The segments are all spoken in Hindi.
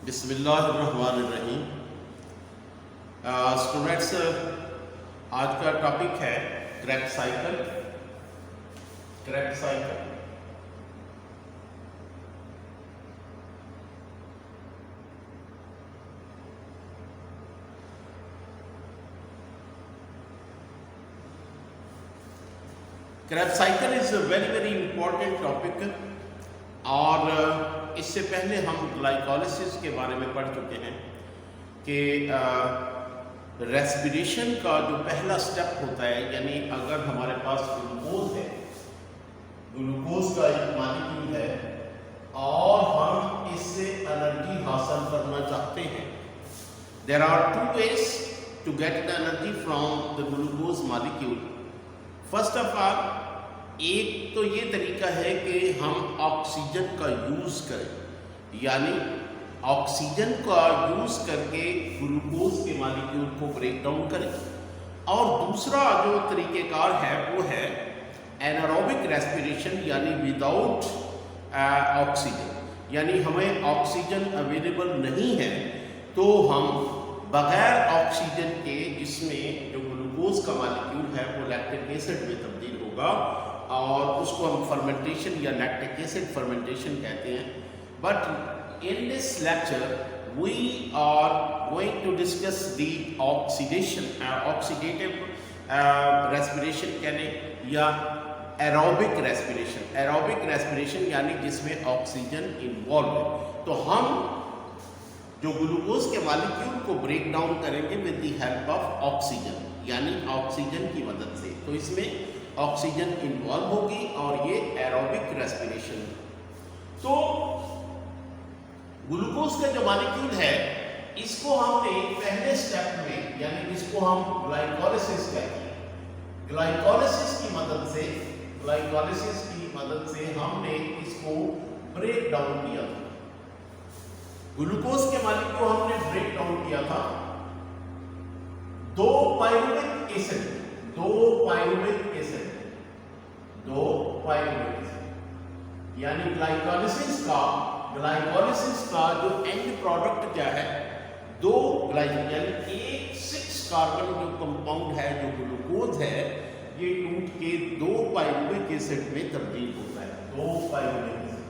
बिस्मिल्लाहिर्रहमानिर्रहीम। स्टूडेंट्स, आज का टॉपिक है Krebs cycle. Krebs cycle Krebs cycle is a very important topic. और इससे पहले हम ग्लाइकोलिसिस के बारे में पढ़ चुके हैं कि रेस्पिरेशन का जो पहला स्टेप होता है, यानी अगर हमारे पास ग्लूकोज है, ग्लूकोज का एक मॉलिक्यूल है और हम इससे एनर्जी हासिल करना चाहते हैं, there are two ways to get the energy from the glucose molecule. First of all, एक तो ये तरीका है कि हम ऑक्सीजन का यूज़ करें, यानी ऑक्सीजन का यूज़ करके ग्लूकोज के मॉलिक्यूल को ब्रेक डाउन करें। और दूसरा जो तरीक़ेकार है वो है एनारोबिक रेस्पिरेशन, यानी विदाउट ऑक्सीजन। यानी हमें ऑक्सीजन अवेलेबल नहीं है तो हम बग़ैर ऑक्सीजन के इसमें जो ग्लूकोज का मॉलिक्यूल है वो लैक्टिक एसिड में तब्दील होगा और उसको हम फर्मेंटेशन या लैक्टिक एसिड फर्मेंटेशन कहते हैं। But in this lecture we are going to discuss the oxidation, oxidative respiration कहने या एरोबिक रेस्पिरेशन। एरोबिक रेस्पिरेशन यानी जिसमें ऑक्सीजन इन्वॉल्व है। तो हम जो ग्लूकोज के मॉलिक्यूल को ब्रेक डाउन करेंगे with the help of oxygen, यानी ऑक्सीजन की मदद से। तो इसमें ऑक्सीजन इन्वॉल्व होगी और ये एरोबिक रेस्पिरेशन। तो ग्लूकोज का जो मॉलिक्यूल है इसको हमने पहले स्टेप में, यानी जिसको हम ग्लाइकोलिसिस कहते हैं, ग्लाइकोलिसिस की मदद से हमने इसको ब्रेक डाउन किया था। ग्लूकोज के मॉलिक्यूल को हमने ब्रेक डाउन किया था दो पाइरुविक एसिड, यानी ग्लाइकोलिसिस का जो एंड प्रोडक्ट क्या है, दो ग्लाइकोल यानी एक 6 कार्बन जो कंपाउंड है जो ग्लूकोज है, ये टूट के 2 पाइरुविक एसिड में तब्दील होता है। 2 पाइरुविक एसिड।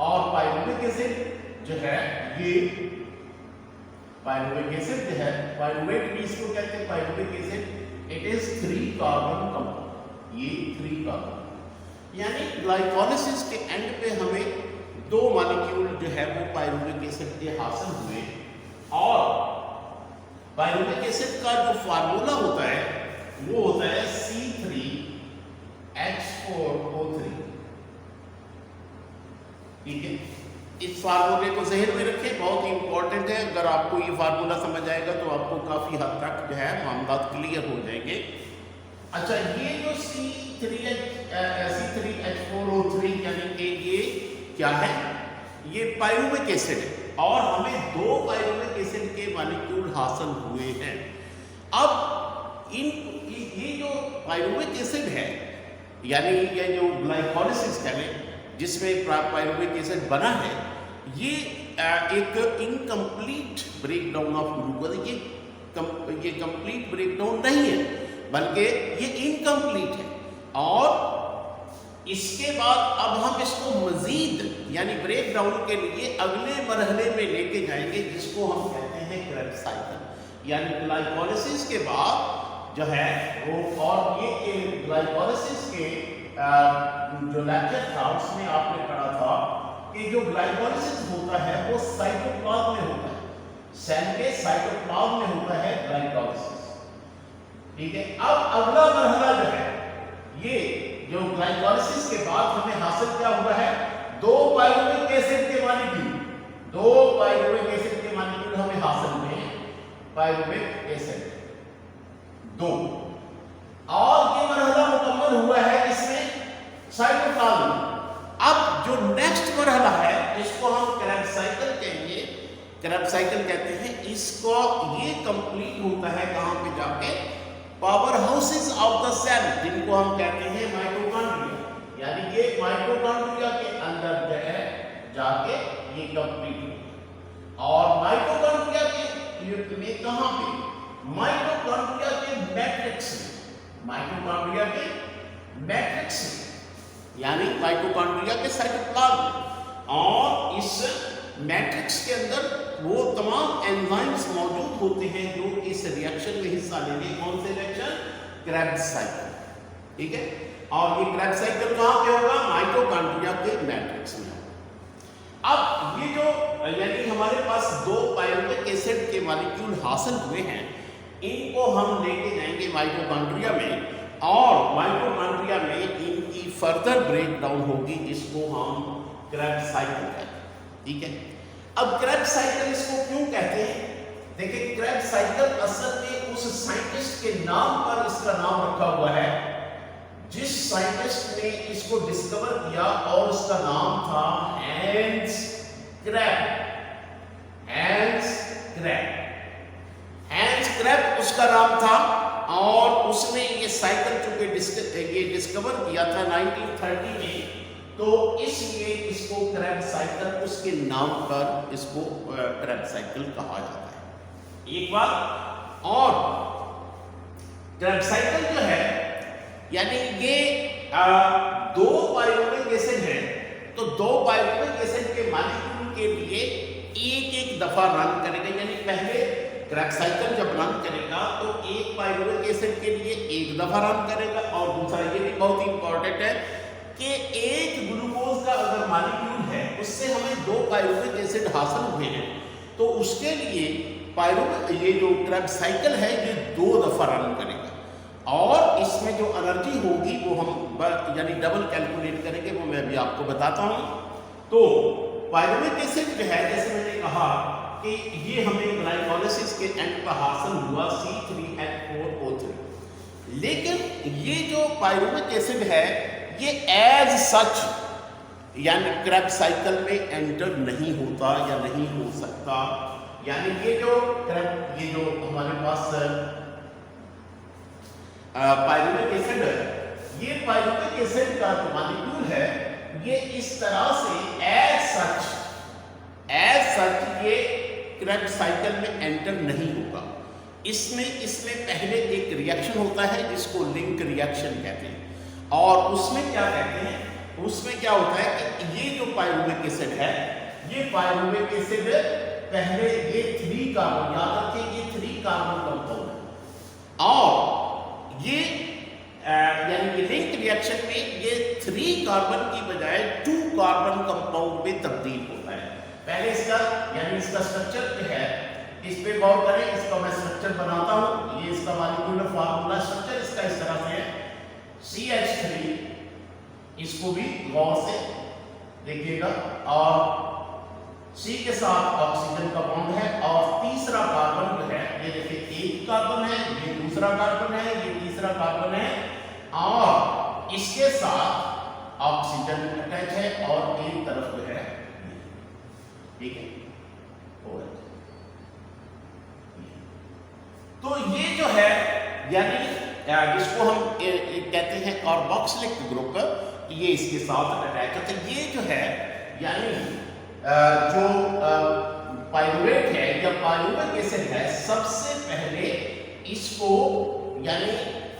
और पाइरुविक एसिड जो है ये पाइरुविक एसिड जो है, पाइरुवेट भी इसको कहते हैं pyruvic acid, it is 3 carbon compound. ये 3 कार्बन, यानी ग्लाइकोलिसिस के एंड पे हमें 2 मॉलिक्यूल जो है वो पाइरुविक एसिड के हासिल हुए। और पाइरुविक एसिड का जो फार्मूला होता है वो होता है C3H4O3। ठीक है, इस फार्मूले को जहन में रखें, बहुत ही इंपॉर्टेंट है। अगर आपको ये फार्मूला समझ आएगा तो आपको काफ़ी हद तक जो है मामला क्लियर हो जाएंगे। अच्छा, ये जो C3H4O3 यानी कि ये क्या है, ये पाइरुविक एसिड है और हमें 2 पाइरुविक एसिड के मॉलिक्यूल हासिल हुए हैं। अब ये जो पाइरुविक एसिड है, यानी ये जो ग्लाइकोलिसिस करें जिसमें पाइरुविक एसिड बना है, ये एक इनकम्प्लीट ब्रेकडाउन ऑफ ग्लूकोज। ये कंप्लीट ब्रेकडाउन नहीं है बल्कि ये इनकम्प्लीट है। और इसके बाद अब हम इसको मजीद यानी ब्रेक डाउन के लिए अगले मरहले में लेके जाएंगे जिसको हम कहते हैं क्रेब्स साइकिल। यानी ग्लाइकोलिसिस के बाद जो है वो, और ये ग्लाइकोलिसिस के जो लेक्चर था उसमें आपने पढ़ा था कि जो ग्लाइकोलिसिस होता है वो साइटोप्लाज्म में होता है, सेल के साइटोप्लाज्म में होता है ग्लाइकोलिसिस। ठीक है, अब अगला मरहला जो है, ये जो ग्लाइकोलिसिस के बाद हमें हासिल क्या हुआ है, 2 पाइरुविक एसिड के मॉलिक्यूल, 2 पाइरुविक एसिड के मॉलिक्यूल हमें हासिल हुए हैं, पाइरुविक एसिड 2। और ये मरहला मुकम्मल हुआ है इसमें साइटोप्लाज्म। अब जो नेक्स्ट मरहला है इसको हम क्रेब्स साइकिल कहेंगे, क्रेब्स साइकिल कहते हैं इसको। ये कंप्लीट होता है कहां पे जाके, power houses of the cell, जिनको हम कहते हैं माइटोकॉन्ड्रिया। यानी ये माइटोकॉन्ड्रिया के अंदर जो है जाके ये कंप्लीट होता है। और माइटोकॉन्ड्रिया के मैट्रिक्स में, यानी माइटोकॉन्ड्रिया के साइटोप्लाज्म में। और इस मैट्रिक्स के अंदर वो तमाम एंजाइम्स मौजूद होते हैं जो इस रिएक्शन में हिस्सा लेंगे। कौन से रिएक्शन? क्रेब्स साइकिल, ठीक है। और ये क्रेब्स साइकिल कहाँ पे होगा? माइटोकॉन्ड्रिया के मैट्रिक्स में। अब ये जो यानी हमारे पास दो पायरुवेट एसिड के मॉलिक्यूल हासिल हुए हैं, इनको हम लेके जाएंगे माइटोकॉन्ड्रिया में, और माइटोकॉन्ड्रिया में इनकी फर्दर ब्रेकडाउन होगी, जिसको हम क्रेब्स साइकिल कहते हैं, ठीक है। अब क्रेब्स साइकिल इसको क्यों कहते हैं? देखिए, क्रेब्स साइकिल असल में उस साइंटिस्ट के नाम पर इसका नाम रखा हुआ है जिस साइंटिस्ट ने इसको डिस्कवर किया, और उसका नाम था हैंस क्रेब। हैंस क्रेब उसका नाम था, और उसने ये साइकिल चूंकि ये डिस्कवर किया था 1930 में, तो इसलिए इसको क्रेब साइकिल, उसके नाम पर इसको क्रेब साइकिल कहा जाता है। एक बात और, क्रेब साइकिल जो है यानी ये दो पायरुवेट एसिड है, तो दो पायरुवेट एसिड के मॉलिक्यूल के लिए एक एक दफा रन करेगा। यानी पहले क्रेब साइकिल जब रन करेगा तो एक पायरुवेट एसिड के लिए एक दफा रन करेगा, और दूसरा ये भी बहुत ही इंपॉर्टेंट है कि एक ग्लूकोज का अगर मॉलिक्यूल है उससे हमें दो पायरुवेट एसिड हासिल हुए हैं, तो उसके लिए ये जो क्रेब साइकिल है ये दो दफा रन करेगा, और इसमें जो एनर्जी होगी वो हम यानी डबल कैलकुलेट करेंगे, वो मैं अभी आपको बताता हूँ। तो पायरुवेट एसिड जो है, जैसे मैंने कहा कि ये हमें ग्लाइकोलाइसिस के एंड पर हासिल हुआ C3H4O3, लेकिन ये जो पायरुवेट एसिड है ये एज सच यानी क्रेब साइकिल में एंटर नहीं होता या नहीं हो सकता। यानी ये जो हमारे पास पायरुवेट एसिड है, ये पायरुवेट एसिड का जो मॉलिक्यूल है ये इस तरह से एज सच ये क्रेब साइकिल में एंटर नहीं होगा। इसमें पहले एक रिएक्शन होता है जिसको लिंक रिएक्शन कहते हैं, और उसमें क्या कहते हैं, उसमें क्या होता है कि ये जो पायरुवेट एसिड है, ये पायरुवेट एसिड पहले ये 3 कार्बन, याद रखिए ये 3 कार्बन कंपाउंड है, और ये यानी कि लिंक रिएक्शन में ये 3 कार्बन की बजाय 2 कार्बन कंपाउंड में तब्दील होता है। पहले इसका यानी इसका स्ट्रक्चर जो है, इस पे गौर करें, इसका मैं स्ट्रक्चर बनाता हूँ। ये इसका मॉलिक्यूलर फार्मूला स्ट्रक्चर इसका इस तरह से है, CH3, इसको भी गौर से देखिएगा, और C के साथ ऑक्सीजन का बॉन्ड है, और तीसरा कार्बन जो है ये देखिए एक कार्बन है, ये दूसरा कार्बन है, ये तीसरा कार्बन है, और इसके साथ ऑक्सीजन अटैच है, और एक तरफ जो है, ठीक है। तो ये जो है यानी जिसको हम कहते हैं कार्बोक्सिलिक ग्रुप, ये इसके साथ अटैच होता है। ये जो है यानी जो पायरुवेट है या पायरुवेट एसिड है, सबसे पहले इसको यानी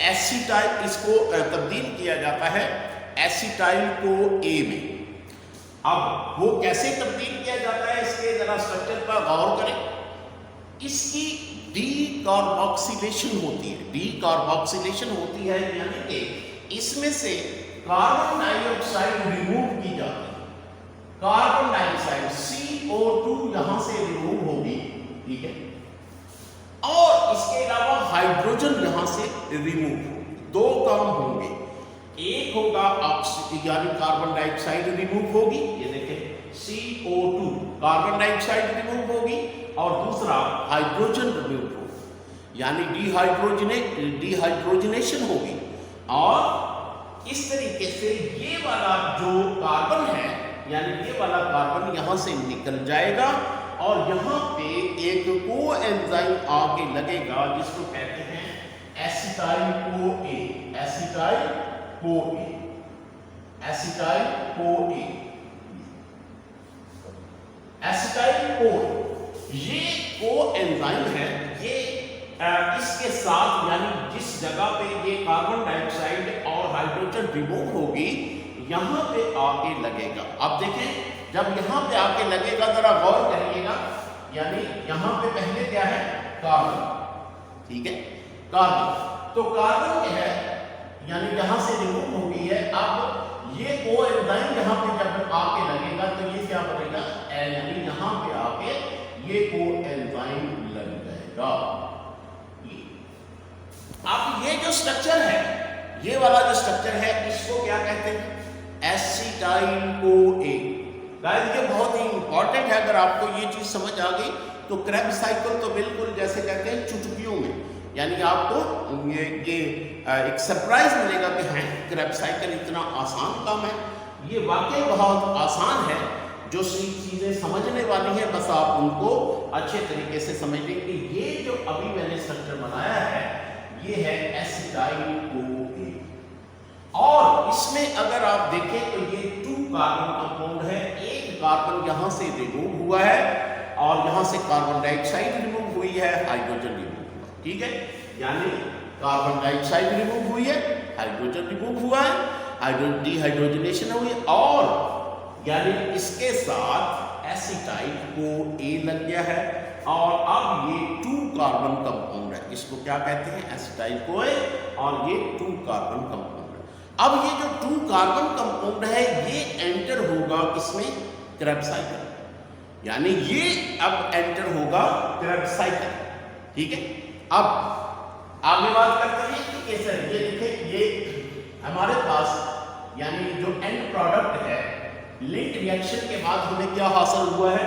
एसिटाइल, इसको तब्दील किया जाता है एसिटाइल को A में। अब वो कैसे तब्दील किया जाता है, इसके जरा स्ट्रक्चर पर गौर करें। इसकी डीकार्बोक्सिलेशन होती है, डीकार्बोक्सिलेशन होती है यानी कि इसमें से कार्बन डाइऑक्साइड रिमूव की जाती है। कार्बन डाइऑक्साइड CO2 यहां से रिमूव होगी, ठीक है, और इसके अलावा हाइड्रोजन यहां से रिमूव होगी। 2 काम होंगे, एक होगा ऑक्सीजन यानी कार्बन डाइऑक्साइड रिमूव होगी, ये देखें CO2 कार्बन डाइऑक्साइड रिमूव होगी, और दूसरा हाइड्रोजन रिमूव होगी यानी डिहाइड्रोजनेशन होगी, और इस तरीके से ये वाला जो कार्बन है यानी ये वाला कार्बन यहां से निकल जाएगा, और यहां पे एक कोएंजाइम आके लगेगा जिसको कहते हैं acetyl CoA, acetyl CoA, acetyl CoA, acetyl CoA। ये कोएंजाइम है, ये इसके साथ यानी जिस जगह पे ये कार्बन डाइऑक्साइड और हाइड्रोजन रिमूव होगी यहाँ पे आके लगेगा। अब देखें जब यहाँ पे आके लगेगा जरा गौर करिएगा, यानी यहाँ पे पहले क्या है कार्बन, ठीक है कार्बन, तो कार्बन क्या है यानी यहाँ से रिमूव हो गई है। अब ये कोएंजाइम यहाँ पे जब आके लगेगा तो ये क्या बनेगा यानी यहाँ पे आके ये कोएंजाइम लग जाएगा। अब ये जो स्ट्रक्चर है, ये वाला जो स्ट्रक्चर है इसको क्या कहते हैं एसिटाइल कोए। गाइस ये बहुत ही इंपॉर्टेंट है, अगर आपको ये चीज समझ आ गई तो क्रेब्स साइकिल तो बिल्कुल जैसे कहते हैं चुटकियों में, यानी आपको ये एक सरप्राइज मिलेगा कि हाँ क्रेब्स साइकिल इतना आसान काम है। ये वाकई बहुत आसान है, जो चीजें समझने वाली है बस आप उनको अच्छे तरीके से समझ लें कि ये जो अभी मैंने स्ट्रक्चर बनाया है ये है एसिटाइल कोए। और इसमें अगर आप देखें तो ये 2 कार्बन कंपाउंड है, एक कार्बन यहां से रिमूव हुआ है और यहां से कार्बन डाइऑक्साइड रिमूव हुई है, हाइड्रोजन रिमूव हुआ, ठीक है, यानी कार्बन डाइऑक्साइड रिमूव हुई है, हाइड्रोजन रिमूव हुआ है, हाइड्रोजन डीहाइड्रोजनेशन हुई है और यानी इसके साथ एसिटाइल कोए लग गया है और अब ये 2 कार्बन कंपाउंड है, इसको क्या कहते हैं एसिटाइल कोए और ये 2 कार्बन कंपाउंड है। अब ये जो 2 कार्बन कंपाउंड है ये एंटर होगा किसमें क्रेब्स साइकिल, यानी ये अब एंटर होगा क्रेब्स साइकिल, ठीक है। अब आगे बात करते हैं कि कैसे, ये देखिए ये हमारे पास यानी जो एंड प्रोडक्ट है लिंक रिएक्शन के बाद हमें क्या हासिल हुआ है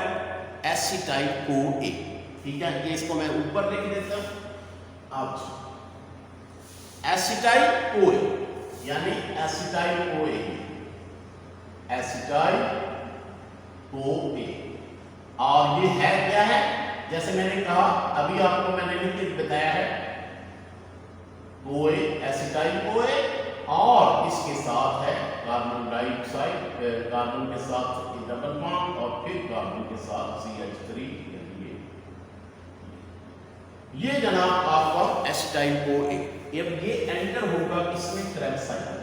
एसिटाइल कोए, ठीक है, ये इसको मैं ऊपर लिख देता हूं। अब एसिटाइल कोए यानी एसिटाइल कोए, एसिटाइल कोए और ये है क्या है, जैसे मैंने कहा अभी आपको मैंने लिख के बताया है कोए एसिटाइल कोए और इसके साथ है कार्बन डाइऑक्साइड, कार्बन के साथ डबल बॉन्ड और फिर कार्बन के साथ CH3, ये जनाब आपका एसिटाइल कोए। अब ये एंटर होगा इसमें क्रेब्स साइकिल,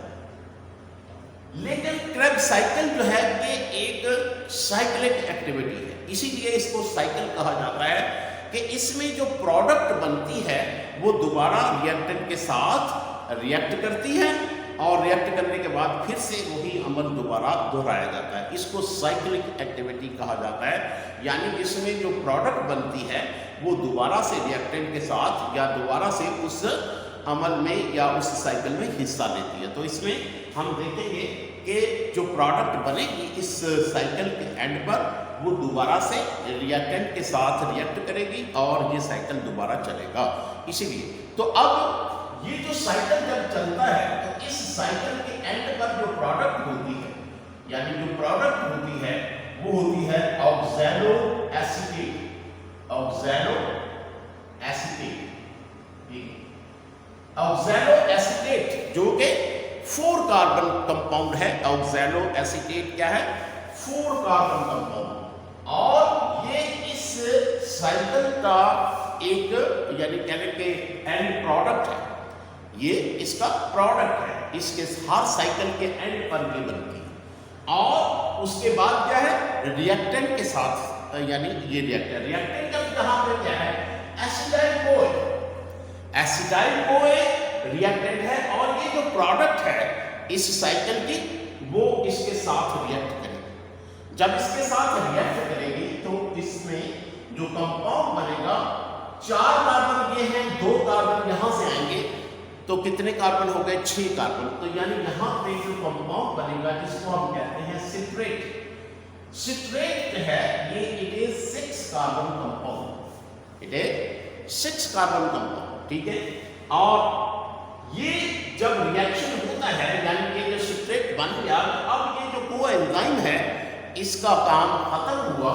लेकिन क्रेब्स साइकिल जो है ये एक साइक्लिक एक्टिविटी है, इसीलिए इसको साइकिल कहा जाता है कि इसमें जो प्रोडक्ट बनती है वो दोबारा रिएक्टेंट के साथ रिएक्ट करती है और रिएक्ट करने के बाद फिर से वही अमल दोबारा दोहराया जाता है, इसको साइक्लिक एक्टिविटी कहा जाता है। यानी इसमें जो प्रोडक्ट बनती है वो दोबारा से रिएक्टेंट के साथ या दोबारा से उस अमल में या उस साइकिल में हिस्सा लेती है। तो इसमें हम देखेंगे कि जो प्रोडक्ट बनेगी इस साइकिल के एंड पर वो दोबारा से रिएक्टेंट के साथ रिएक्ट करेगी और ये साइकिल दोबारा चलेगा। इसीलिए तो अब ये जो साइकिल जब चलता है तो इस साइकिल के एंड पर जो प्रोडक्ट होती है यानी जो प्रोडक्ट होती है वो होती है oxalo acetate, oxalo acetate, oxalo acetate जो कि 4 कार्बन कंपाउंड है। ऑक्सैलो एसीटेट क्या है 4 कार्बन कंपाउंड और ये इस साइकिल का एक यानी कहने के एंड प्रोडक्ट है, ये इसका प्रोडक्ट है, इसके हर साइकिल के एंड पर ये बनती है और उसके बाद क्या है रिएक्टेंट के साथ यानी ये रिएक्टेंट का यहाँ पे क्या है acetyl CoA, acetyl CoA reactant है और ये जो प्रोडक्ट है इस साइकिल की वो इसके साथ रिएक्ट करेगी। जब इसके साथ रिएक्ट करेगी तो इसमें जो कंपाउंड बनेगा 4 कार्बन ये हैं, 2 कार्बन यहां से आएंगे तो कितने कार्बन हो गए 6 कार्बन। तो यानी यहां पे जो कंपाउंड बनेगा इसको हम कहते हैं सिट्रेट। सिट्रेट है ये it is 6 carbon compound, it is 6 carbon compound, ठीक है। और ये जब रिएक्शन होता है यानी कि जो सिट्रेट बन गया अब ये जो कोएंजाइम है इसका काम खत्म हुआ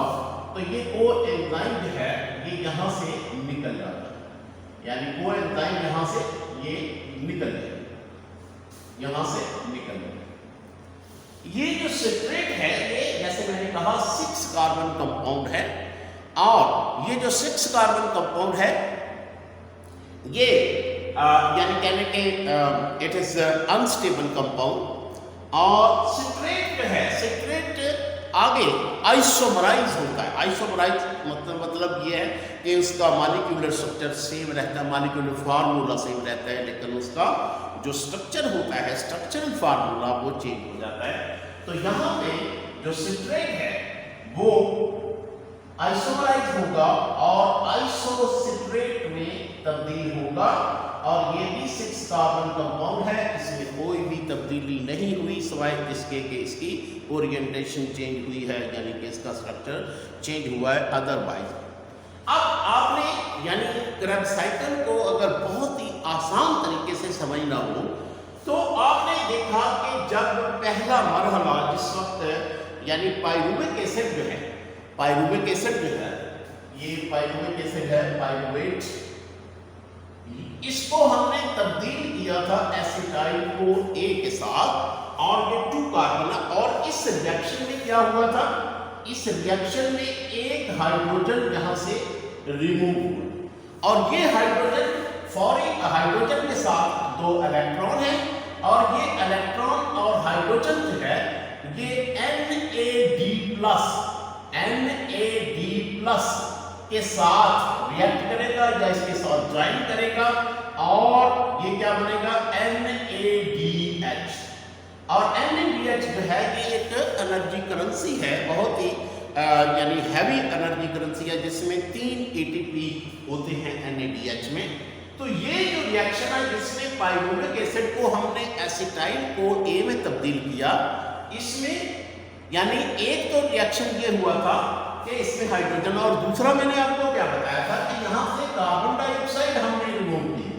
तो ये कोएंजाइम जो है ये यहां से निकल जाता है, यानी कोएंजाइम यहां से ये निकल जाएगा, यहां से निकल जाएगा। ये जो सिट्रेट है ये जैसे मैंने कहा 6 कार्बन कंपाउंड है और ये जो 6 कार्बन कंपाउंड है ये यानी कहने के इट इज अनस्टेबल कंपाउंड। और सिट्रेट जो है, सिट्रेट आगे आइसोमराइज होता है। आइसोमराइज मतलब ये है कि उसका मॉलिक्यूलर स्ट्रक्चर सेम रहता है, मॉलिक्यूलर फार्मूला सेम रहता है, लेकिन उसका जो स्ट्रक्चर होता है, स्ट्रक्चरल फार्मूला, वो चेंज हो जाता है। तो यहाँ पे जो सिट्रेट है वो आइसोमराइज होगा और आइसोसिट्रेट में तब्दील होगा। और ये भी 6 कार्बन कंपाउंड है, इसमें कोई भी तब्दीली नहीं हुई सिवाय इसके कि इसकी ओरिएंटेशन चेंज हुई है, यानी कि इसका स्ट्रक्चर चेंज हुआ है, अदरवाइज। अब आपने यानी क्रैब साइकिल को अगर बहुत ही आसान तरीके से समझना हो तो आपने देखा कि जब पहला मरहला जिस वक्त यानी पाइरुविक एसिड जो है, पाइरुविक एसिड जो है, ये पाइरुविक एसिड है, पाइरुवेट, इसको हमने तब्दील किया था एसिटाइल CoA के साथ और ये 2 कार्बन। और इस रिएक्शन में क्या हुआ था, इस रिएक्शन में एक हाइड्रोजन यहां से रिमूव हुआ और ये हाइड्रोजन फॉरिक हाइड्रोजन के साथ 2 इलेक्ट्रॉन है और ये इलेक्ट्रॉन और हाइड्रोजन जो है ये NAD+ के साथ रिएक्ट करेगा या इसके साथ ज्वाइन करेगा और ये क्या बनेगा, NADH। और NADH जो है ये एक एनर्जी करेंसी है, बहुत ही यानी हैवी एनर्जी करेंसी है, जिसमें 3 ATP होते हैं NADH में। तो ये जो रिएक्शन है जिसमें पाइरुविक एसिड को हमने एसिटाइल CoA में तब्दील किया, इसमें यानी एक तो रिएक्शन ये हुआ था कि इसमें हाइड्रोजन, और दूसरा मैंने आपको क्या बताया था कि यहाँ से कार्बन डाइऑक्साइड हमने रिमूव किया,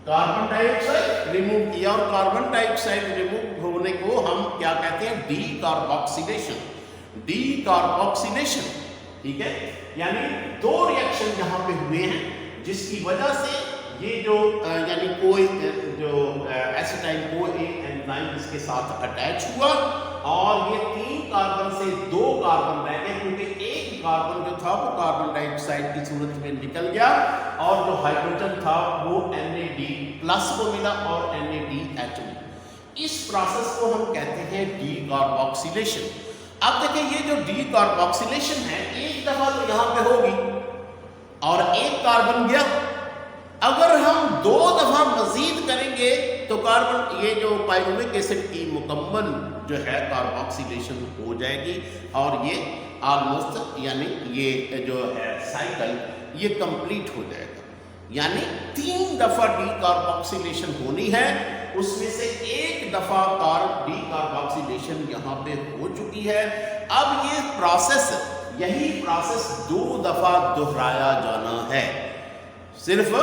कार्बन डाइऑक्साइड रिमूव किया। और कार्बन डाइऑक्साइड रिमूव होने को हम क्या कहते हैं, डीकार्बोक्सिलेशन, डीकार्बोक्सिलेशन, ठीक है। यानी 2 रिएक्शन यहाँ पे हुए हैं जिसकी वजह से ये जो यानी कोई जो एसिटाइल CoA एंजाइम इसके साथ अटैच हुआ और ये 3 कार्बन से 2 कार्बन रह गए, क्योंकि एक कार्बन जो था वो कार्बन डाइऑक्साइड की सूरत में निकल गया और जो हाइड्रोजन था वो NAD+ को मिला और NADH मिला। इस प्रोसेस को हम कहते हैं डीकार्बोक्सिलेशन। अब देखिए ये जो डीकार्बोक्सिलेशन है एक दफा तो यहाँ पे होगी और एक कार्बन गया, अगर हम 2 दफा मजीद करेंगे तो कार्बन ये जो पाइरुविक एसिड की मुकम्मल जो है कार्बोक्सिलेशन हो जाएगी और ये ऑलमोस्ट यानी ये जो है साइकिल ये कंप्लीट हो जाएगा। यानी 3 दफा डीकार्बोक्सिलेशन होनी है, उसमें से एक दफा डीकार्बोक्सिलेशन यहाँ पे हो चुकी है। अब ये प्रोसेस, यही प्रोसेस 2 दफा दोहराया जाना है सिर्फ,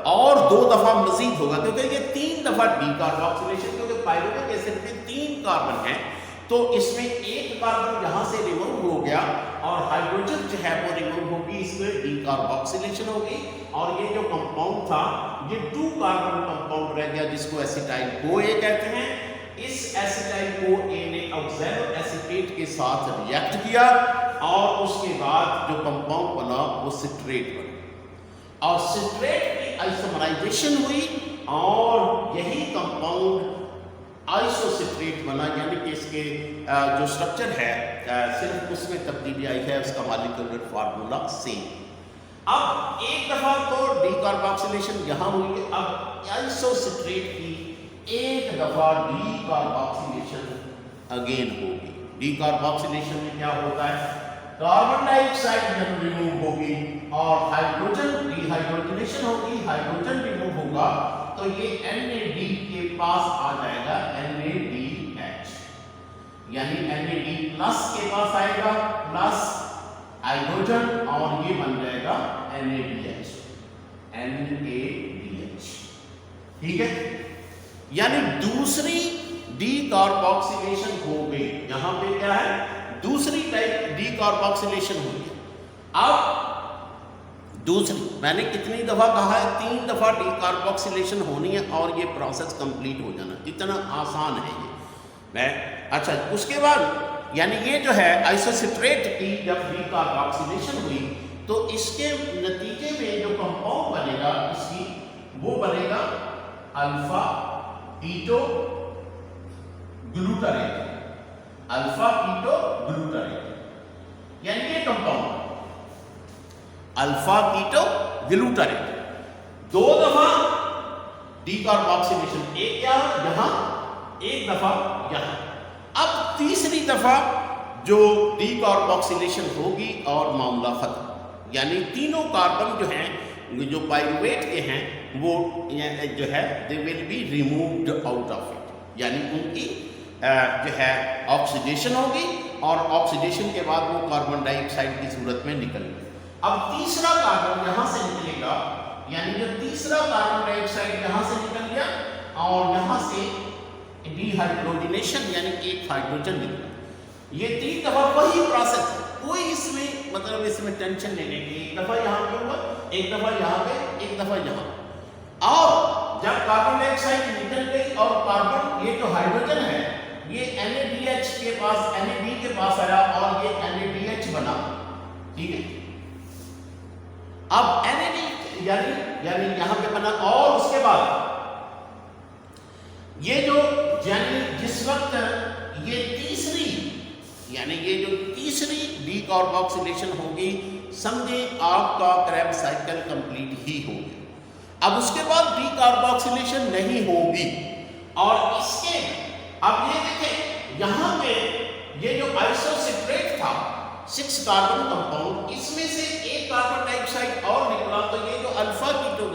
और 2 दफा मजीद होगा, क्योंकि ये 3 दफा डीकार्बोक्सिलेशन, क्योंकि पाइरुविक एसिड में 3 कार्बन है तो इसमें एक कार्बन यहाँ से रिमूव हो गया और हाइड्रोजन जो है वो रिमूव होगी, इसमें डीकार्बोक्सिलेशन होगी और ये जो कंपाउंड था ये 2 कार्बन कंपाउंड रह गया जिसको एसिटाइल CoA कहते हैं। इस एसिटाइल CoA ने ऑक्सैलो एसीटेट के साथ रिएक्ट किया और उसके बाद जो कंपाउंड बना वो सिट्रेट बना और सिट्रेट की आइसोमराइजेशन हुई और यही कंपाउंड आइसोसिट्रेट बना, यानी कि इसके जो स्ट्रक्चर है सिर्फ उसमें तब्दीली आई है, उसका मॉलिक्यूलर फार्मूला सेम। अब एक दफा तो डीकार्बोक्सिलेशन यहाँ हुई है, अब आइसोसिट्रेट की एक दफा डीकार्बोक्सिलेशन अगेन होगी। डीकार्बोक्सिलेशन में क्या होता है, कार्बन डाइऑक्साइड जब रिमूव होगी और हाइड्रोजन डिहाइड्रोजनेशन होगी, हाइड्रोजन रिमूव होगा तो ये NAD के पास आ जाएगा NADH, यानी NAD+ के पास आएगा प्लस हाइड्रोजन और ये बन जाएगा NADH, ठीक है। यानी दूसरी डीकार्बोक्सिलेशन हो गई, यहां पे क्या है, दूसरी टाइप डीकार्बोक्सिलेशन हो गई। अब दूसरी, मैंने कितनी दफा कहा है, 3 दफा डीकार्बोक्सिलेशन होनी है और ये प्रोसेस कंप्लीट हो जाना, इतना आसान है ये। मैं अच्छा, उसके बाद यानी ये जो है आइसोसिट्रेट की जब डीकार्बोक्सिलेशन हुई तो इसके नतीजे में जो कंपाउंड बनेगा इसकी वो बनेगा alpha keto glutarate, alpha keto glutarate, यानी ये कंपाउंड अल्फा कीटो ग्लूटारेट। 2 दफा डीकार्बोक्सिलेशन, एक यहां, एक दफा यहां। अब तीसरी दफा जो डीकार्बोक्सिलेशन होगी और मामला खत्म, यानी तीनों कार्बन जो हैं, जो पाइरुवेट के हैं, वो जो है they will be removed out of it, यानी उनकी जो है ऑक्सीडेशन होगी और ऑक्सीडेशन के बाद वो कार्बन डाइऑक्साइड की सूरत में निकलेंगे। अब तीसरा कार्बन यहां से निकलेगा, यानी जो तीसरा कार्बन डाइऑक्साइड यहां से निकल गया और यहां से डीहाइड्रोजनेशन यानी एक हाइड्रोजन निकला। ये 3 दफा वही प्रोसेस है, कोई इसमें मतलब इसमें टेंशन लेने की, एक दफा यहाँ पे हुआ, एक दफा यहाँ पे, एक दफा यहाँ। और जब कार्बन डाइऑक्साइड निकल गई और कार्बन, ये जो हाइड्रोजन है ये NADH के पास, NAD के पास आया और ये NADH बना, ठीक है। अब NAD यानी यहाँ पे बना और उसके बाद ये जो यानी जिस वक्त ये तीसरी, यानी ये जो तीसरी डीकार्बोक्सिलेशन होगी, समझे आपका क्रैब साइकिल कंप्लीट ही होगी। अब उसके बाद डीकार्बोक्सिलेशन नहीं होगी और इसके, अब ये देखें यहाँ पे ये जो आइसोसिट्रेट था 6 कार्बन कंपाउंड, इसमें से एक कार्बन डाइऑक्साइड और निकला, तो ये जो अल्फा कीटो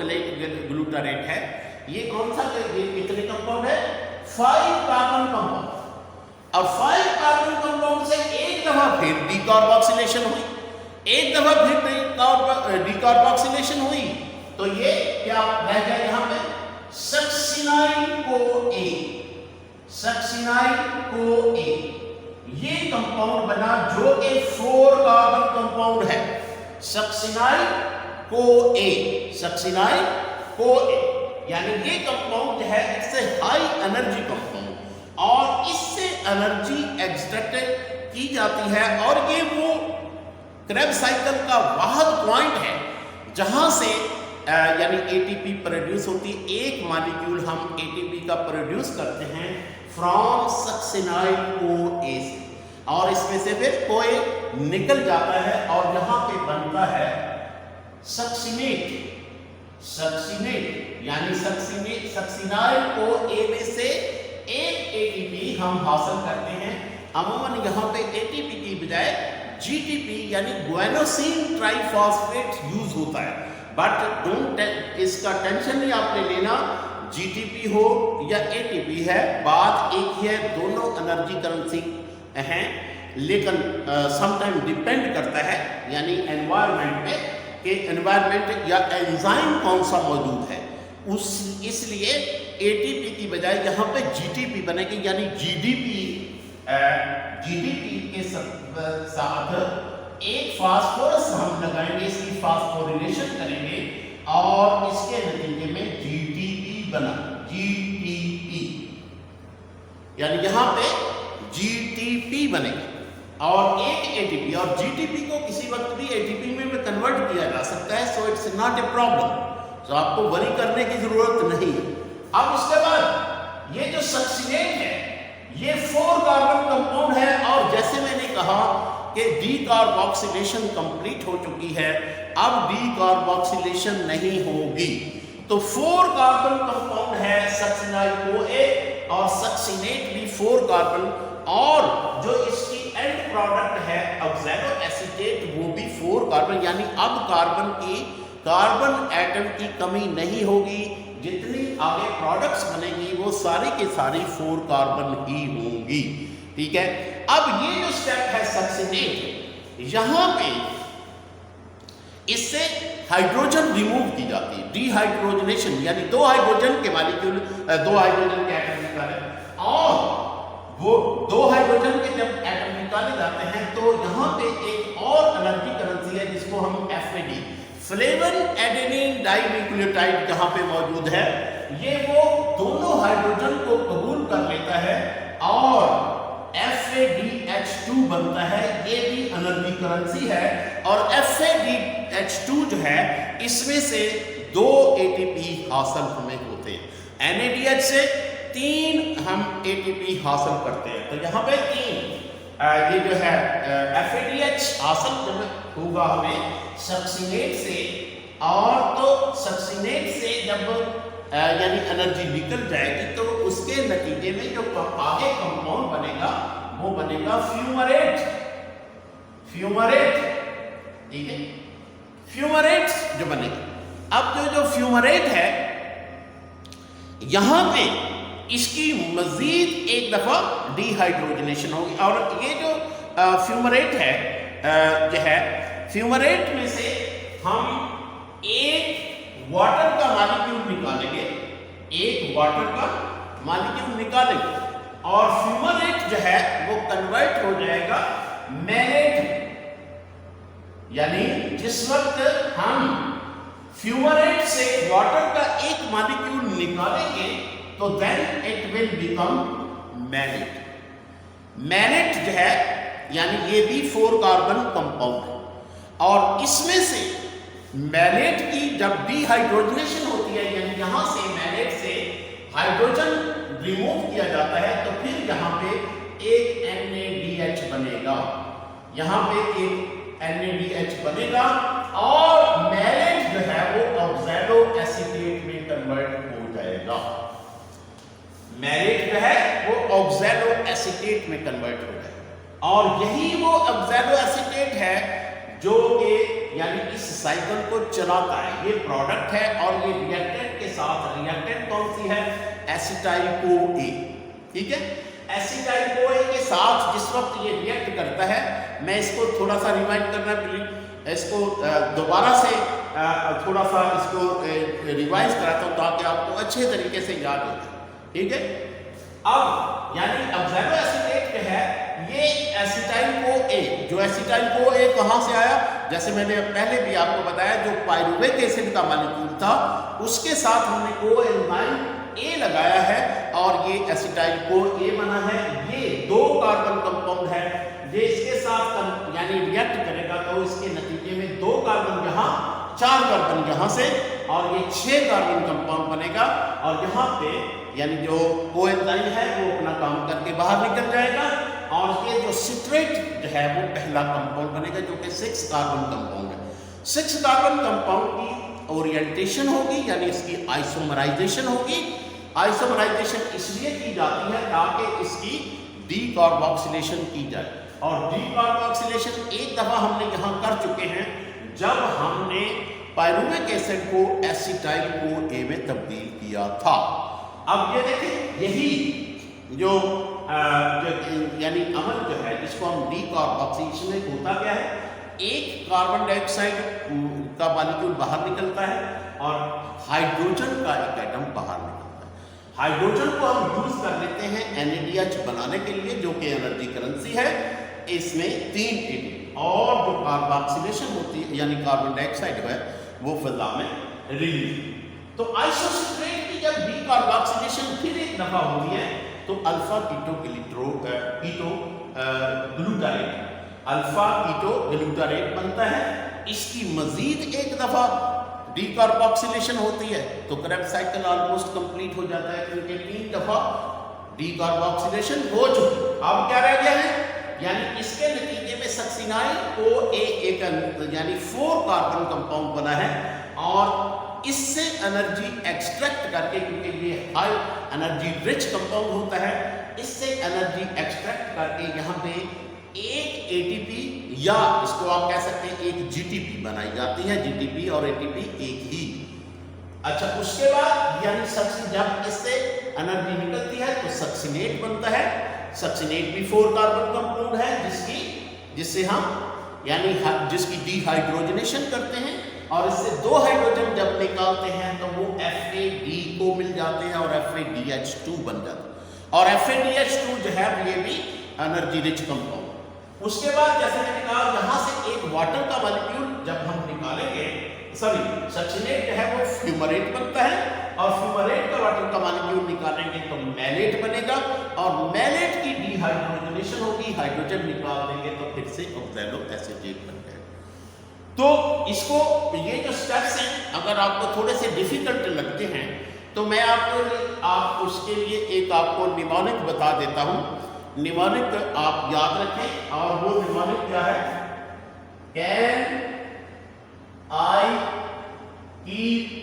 ग्लूटारेट है, ये कौन सा, ये कितने कंपाउंड है, 5 कार्बन कंपाउंड। अब 5 कार्बन कंपाउंड से एक दफा फिर डीकार्बोक्सिलेशन हुई, एक दफा फिर डीकार्बोक्सिलेशन हुई, तो ये क्या रह गया यहाँ पे, सक्सिनाइल CoA, सक्सिनाइल CoA ये कंपाउंड बना जो कि 4 कार्बन कंपाउंड है, सक्सिनाइल CoA, सक्सिनाइल CoA, यानी ये कंपाउंड जो है it's a high energy compound और इससे एनर्जी एक्सट्रैक्ट की जाती है और ये वो क्रैब साइकिल का वाहद पॉइंट है जहां से यानी ATP प्रोड्यूस होती है। एक मॉलिक्यूल हम ATP का प्रोड्यूस करते हैं फ्रॉम सक्सिनाइल CoA से और इसमें से फिर CoA निकल जाता है और यहाँ पे बनता है सक्सिनेट, सक्सिनेट यानी सक्सिनाइल CoA में से एक ATP हम हासिल करते हैं। अमूमन यहाँ पे ATP की बजाय GTP यानी गुआनोसिन ट्राइफॉस्फेट यूज होता है, बट डोंट इसका टेंशन नहीं आपने लेना, GTP हो या ATP है, बात एक ही है, दोनों एनर्जी करेंसी हैं, लेकिन समटाइम डिपेंड करता है यानी एनवायरनमेंट पे कि एनवायरनमेंट या एंजाइम कौन सा मौजूद है, उस इसलिए ATP की बजाय यहाँ पे GTP बनेगी, यानी GDP के साथ एक फास्फोरस हम लगाएंगे, इसकी फास्फोरिलेशन करेंगे और इसके नतीजे में GTP बना, GTP यानी यहाँ पे GTP बनेगा और एक ATP और GTP को किसी वक्त भी ATP में कन्वर्ट किया जा सकता है, so it's not a problem, तो आपको वरी करने की जरूरत नहीं है। अब उसके बाद ये जो सक्सिनेट है ये 4 कार्बन कंपाउंड है और जैसे मैंने कहा कि डीकार्बोक्सिलेशन कंप्लीट हो चुकी है, अब डीकार्बोक्सिलेशन नहीं होगी, तो 4 कार्बन कंपाउंड है सक्सिनाइल CoA और सक्सिनेट भी 4 कार्बन और जो इसकी एंड प्रोडक्ट है ऑक्सैलो एसीटेट वो भी 4 कार्बन, यानी अब कार्बन एटम की कमी नहीं होगी, जितनी आगे प्रोडक्ट्स बनेगी वो सारी की सारी 4 कार्बन ही होंगी, ठीक है। अब ये जो स्टेप है सक्सिनेट, यहां पे इससे हाइड्रोजन रिमूव की जाती है, डीहाइड्रोजनेशन यानी 2 हाइड्रोजन के मॉलिक्यूल 2 हाइड्रोजन के एटम निकाले और वो 2 हाइड्रोजन के जब एटम निकाले जाते हैं तो यहाँ पे एक और एनर्जी करेंसी है जिसको हम FAD फ्लेवन एडेनिन डाइन्यूक्लियोटाइड जहाँ पे मौजूद है, ये वो दोनों हाइड्रोजन को कबूल कर लेता है और FADH2 बनता है, ये भी एनर्जी करेंसी है और FADH2 जो है इसमें से 2 ATP हासिल हमें होते हैं। NADH से 3 हम ATP हासिल करते हैं। तो यहाँ पे 3 ये जो है FADH हासिल जब होगा हमें सक्सिनेट से, और तो सक्सिनेट से जब यानी एनर्जी निकल जाएगी तो उसके नतीजे में जो आगे कंपाउंड बनेगा वो बनेगा फ्यूमरेट। फ्यूमरेट, ठीक है, फ्यूमरेट जो बनेगा। अब जो फ्यूमरेट है यहां पे इसकी मजीद एक दफा डिहाइड्रोजनेशन होगी, और ये जो फ्यूमरेट है जो है, फ्यूमरेट में से हम एक वाटर का मॉलिक्यूल निकालेंगे, एक वाटर का मॉलिक्यूल निकालेंगे, और फ्यूमरेट जो है वो कन्वर्ट हो जाएगा मैलेट। यानी जिस वक्त हम फ्यूमरेट से वाटर का एक मॉलिक्यूल निकालेंगे तो then it will become malate. Malate जो है यानी ये भी 4 कार्बन कंपाउंड है, और इसमें से मैलेट की जब डिहाइड्रोजनेशन होती है, यानी यहां से मैलेट से हाइड्रोजन रिमूव किया जाता है, तो फिर यहां पे एक NADH बनेगा, यहां पे एक NADH बनेगा, और मैलेट जो है वो ऑक्सैलो एसीटेट में कन्वर्ट हो जाएगा। मैलेट जो है वो ऑक्सैलो एसीटेट में कन्वर्ट हो जाएगा, और यही वो ऑक्सैलो एसीटेट है जो कि यानी इस साइकिल को चलाता है। ये प्रोडक्ट है, और ये रिएक्टेंट के साथ, रिएक्टेंट कौन सी है, एसिटाइल CoA, ठीक है। एसिटाइल CoA के साथ जिस वक्त ये रिएक्ट करता है, मैं इसको थोड़ा सा रिवाइंड करना, प्लीज इसको दोबारा से थोड़ा सा इसको रिवाइज कराता हूँ ताकि आपको अच्छे तरीके से याद हो जाए, ठीक है। अब यानी ऑक्सैलो एसीटेट जो है ये एसिटाइल CoA, जो एसिटाइल CoA कहां से आया, जैसे मैंने पहले भी आपको बताया, जो पाइरुवेट एसिड का मॉलिक्यूल था उसके साथ हमने कोएंजाइम A लगाया है, और ये एसिटाइल CoA बना है। ये 2 कार्बन कंपाउंड है, ये इसके साथ यानी रिएक्ट करेगा तो इसके नतीजे में 2 कार्बन यहाँ, 4 कार्बन यहाँ से, और ये 6 कार्बन कंपाउंड बनेगा, और यहाँ पे यानी जो कोएंजाइम है वो अपना काम करके बाहर निकल जाएगा, और ये जो सिट्रेट जो है वो पहला कंपाउंड बनेगा जो कि 6 कार्बन कंपाउंड है। 6 कार्बन कंपाउंड की ओरिएंटेशन होगी, यानी इसकी आइसोमराइजेशन होगी। आइसोमराइजेशन इसलिए की जाती है ताकि इसकी डीकार्बोक्सिलेशन की जाए, और डीकार्बोक्सिलेशन एक दफा हमने यहाँ कर चुके हैं जब हमने पाइरुवेट एसिड को एसिटाइल CoA में तब्दील किया था। अब ये देखिए, यही जो यानी अमल जो है जिसको हम डीकार्बोक्सिलेशन में होता क्या है, एक कार्बन डाइऑक्साइड का मॉलिक्यूल बाहर निकलता है और हाइड्रोजन का एक एटम बाहर निकलता है। हाइड्रोजन को हम यूज कर लेते हैं NADH बनाने के लिए, जो कि एनर्जी करेंसी है। इसमें 3 एटम, और जो कार्बोक्सिलेशन होती है यानी कार्बन डाइऑक्साइड है वो फिजा में रिलीज। तो आइसोसिट्रेट की जब डीकार्बोक्सिलेशन फिर एक दफा होती है तो alpha keto glutarate, alpha keto glutarate बनता है। इसकी मजीद एक दफा डीकार्बोक्सिलेशन होती है तो क्रेब्स साइकिल ऑलमोस्ट कंप्लीट हो जाता है, क्योंकि 3 दफा डीकार्बोक्सिलेशन हो चुकी। अब क्या रह गया है, यानी इसके नतीजे में सक्सिनाइल CoA एक यानी 4 कार्बन कंपाउंड बना है, और इससे एनर्जी एक्सट्रैक्ट करके, क्योंकि ये हाई एनर्जी रिच कंपाउंड होता है, इससे एनर्जी एक्सट्रैक्ट करके यहाँ पे एक ATP या इसको आप कह सकते हैं एक GTP बनाई जाती है। GTP और ATP एक ही। अच्छा, उसके बाद यानी जब इससे एनर्जी निकलती है तो सक्सिनेट बनता है। सक्सिनेट भी 4 कार्बन कंपाउंड है जिससे हम यानी जिसकी डिहाइड्रोजनेशन करते हैं, और इससे 2 हाइड्रोजन जब निकालते हैं तो वो FAD को मिल जाते हैं और FADH2 बन जाता है, और FADH2 जो है ये भी एनर्जी रिच कंपाउंड। उसके बाद जैसे मैंने कहा, यहाँ से एक वाटर का मॉलिक्यूल जब हम निकालेंगे, सक्सिनेट जो है वो फ्यूमरेट बनता है, और फ्यूमरेट का वाटर का मॉलिक्यूल निकालेंगे तो मैलेट बनेगा, और मैलेट की डिहाइड्रोजनेशन होगी, हाइड्रोजन निकाल देंगे तो फिर से ऑक्सैलो एसीटेट बन जाएगा। तो इसको ये जो स्टेप्स हैं अगर आपको थोड़े से डिफिकल्ट लगते हैं तो मैं आप उसके लिए एक आपको निमोनिक बता देता हूं। निमोनिक आप याद रखें, और वो निमोनिक क्या है? Can I keep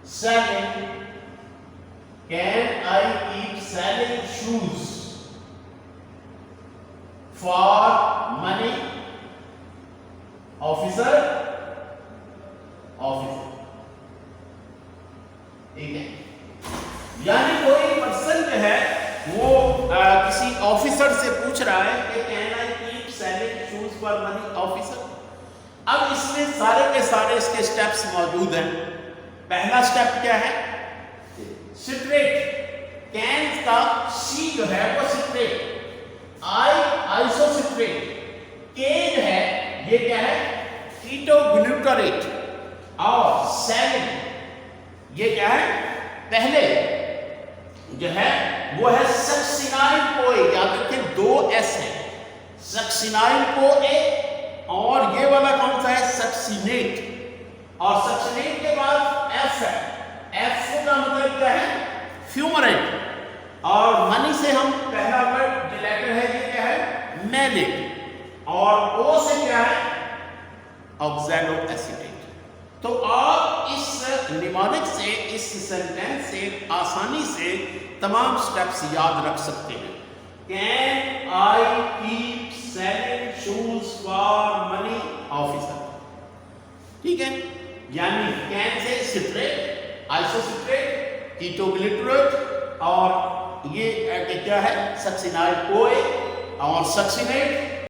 selling, can I keep selling shoes for money? Officer, officer, ठीक है। यानी कोई पर्सन जो है वो किसी ऑफिसर से पूछ रहा है कि can I keep selling shoes for money? Officer. अब इसमें सारे के सारे इसके स्टेप्स मौजूद हैं। पहला स्टेप क्या है? सिट्रेट। कैन का सी जो है वो सिट्रेट, आई आइसोसिट्रेट, के जो है ये क्या है? कीटोग्लूटारेट, और सेलिन ये क्या है? पहले जो है वो है सक्सिनाइल कोए। याद रखें 2 S है, सक्सिनाइल कोए, और ये वाला कौन सा है? सक्सिनेट। और सक्सिनेट के बाद F है, F का मतलब क्या है? फ्यूमरेट। और मनी से हम पहला वर्ड जो लेटर है ये क्या है? मैलेट। और O से क्या है? ऑक्सैलोएसीटेट। तो आप इस निमोनिक से, इस सेंटेंस से आसानी से तमाम स्टेप्स याद रख सकते हैं। Can I keep selling shoes for money? Officer. ठीक है, यानी can say citrate, isocitrate, ketoglutarate, और ये क्या है? सक्सिनाइल कोए और सक्सिनेट,